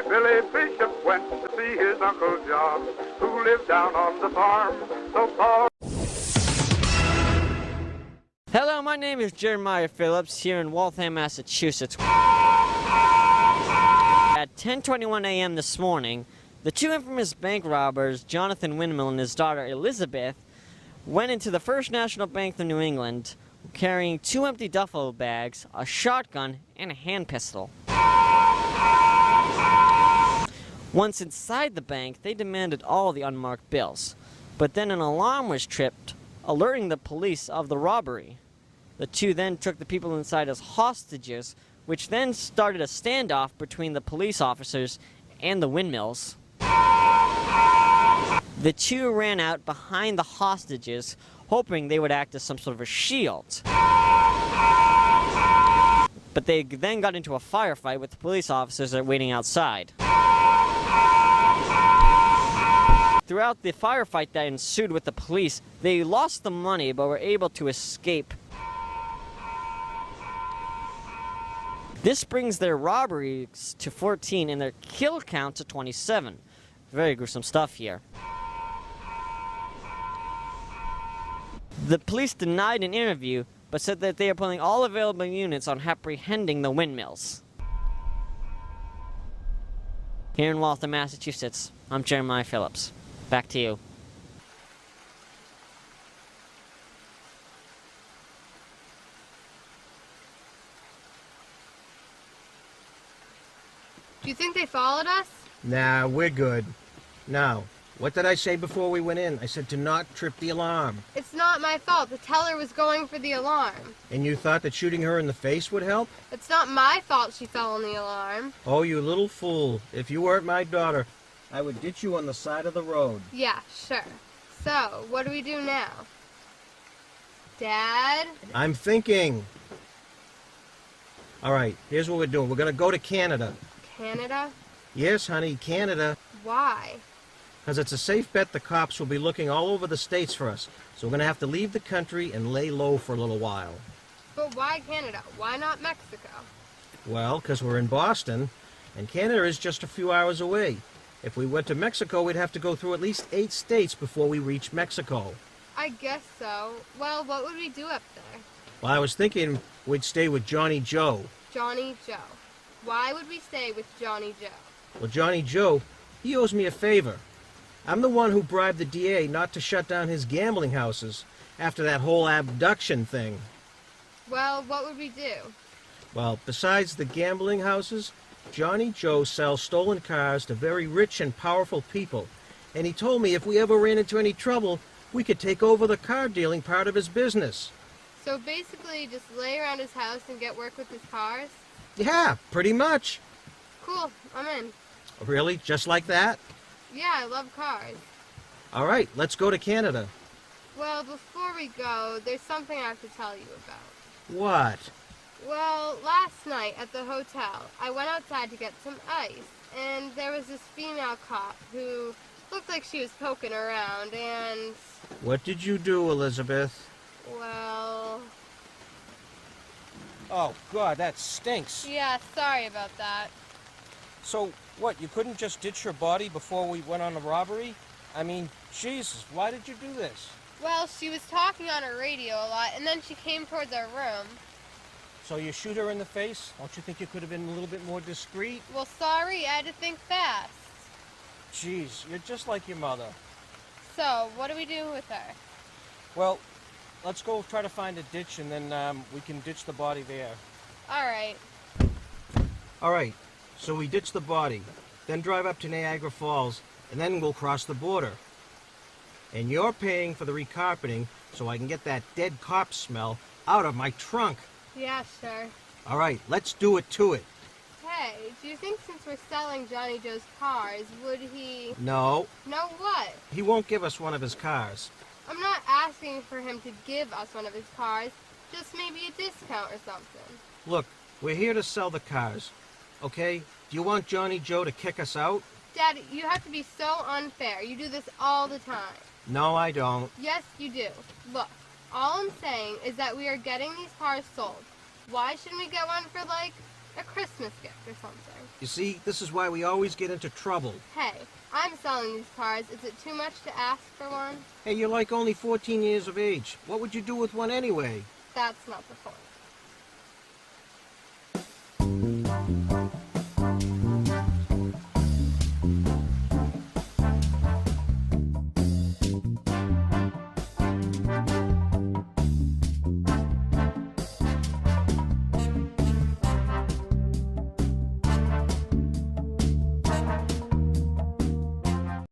way Billy Bishop went to see his Uncle John, who lived down on the farm, so far. Hello, my name is Jeremiah Phillips here in Waltham, Massachusetts. At 10:21 a.m. this morning, the two infamous bank robbers, Jonathan Windmill and his daughter Elizabeth, went into the First National Bank of New England carrying 2 empty duffel bags, a shotgun, and a hand pistol. Once inside the bank, they demanded all the unmarked bills, but then an alarm was tripped, alerting the police of the robbery. The two then took the people inside as hostages, which then started a standoff between the police officers and the Windmills. The two ran out behind the hostages, hoping they would act as some sort of a shield. But they then got into a firefight with the police officers that were waiting outside. Throughout the firefight that ensued with the police, they lost the money but were able to escape. This brings their robberies to 14 and their kill count to 27. Very gruesome stuff here. The police denied an interview, but said that they are putting all available units on apprehending the Windmills. Here in Waltham, Massachusetts, I'm Jeremiah Phillips. Back to you. Do you think they followed us? Nah, we're good. Now, what did I say before we went in? I said to not trip the alarm. It's not my fault. The teller was going for the alarm. And you thought that shooting her in the face would help? It's not my fault she fell on the alarm. Oh, you little fool. If you weren't my daughter, I would ditch you on the side of the road. Yeah, sure. So, what do we do now? Dad? I'm thinking. All right, here's what we're doing. We're going to go to Canada. Canada? Yes, honey, Canada. Why? Because it's a safe bet the cops will be looking all over the states for us. So we're going to have to leave the country and lay low for a little while. But why Canada? Why not Mexico? Well, because we're in Boston, and Canada is just a few hours away. If we went to Mexico, we'd have to go through at least 8 states before we reach Mexico. I guess so. Well, what would we do up there? Well, I was thinking we'd stay with Johnny Joe. Johnny Joe. Why would we stay with Johnny Joe? Well, Johnny Joe, he owes me a favor. I'm the one who bribed the DA not to shut down his gambling houses after that whole abduction thing. Well, what would we do? Well, besides the gambling houses, Johnny Joe sells stolen cars to very rich and powerful people. And he told me if we ever ran into any trouble, we could take over the car dealing part of his business. So basically just lay around his house and get work with his cars? Yeah, pretty much. Cool, I'm in. Really? Just like that? Yeah, I love cars. All right, let's go to Canada. Well, before we go, there's something I have to tell you about. What? Well, last night at the hotel, I went outside to get some ice, and there was this female cop who looked like she was poking around, and... What did you do, Elizabeth? Well... Oh, God, that stinks. Yeah, sorry about that. So, what, you couldn't just ditch your body before we went on a robbery? I mean, Jesus, why did you do this? Well, she was talking on her radio a lot, and then she came towards our room. So you shoot her in the face? Don't you think you could have been a little bit more discreet? Well, sorry, I had to think fast. Jeez, you're just like your mother. So, what do we do with her? Well, let's go try to find a ditch, and then we can ditch the body there. All right. All right, so we ditch the body, then drive up to Niagara Falls, and then we'll cross the border. And you're paying for the recarpeting so I can get that dead cop smell out of my trunk. Yeah, sure. All right, let's do it to it. Hey, do you think since we're selling Johnny Joe's cars, would he... No. No what? He won't give us one of his cars. I'm not asking for him to give us one of his cars, just maybe a discount or something. Look, we're here to sell the cars, okay? Do you want Johnny Joe to kick us out? Dad, you have to be so unfair. You do this all the time. No, I don't. Yes, you do. Look, all I'm saying is that we are getting these cars sold. Why shouldn't we get one for, like, A Christmas gift or something. You see, this is why we always get into trouble. Hey, I'm selling these cars. Is it too much to ask for one? Hey, you're like only 14 years of age. What would you do with one anyway? That's not the point.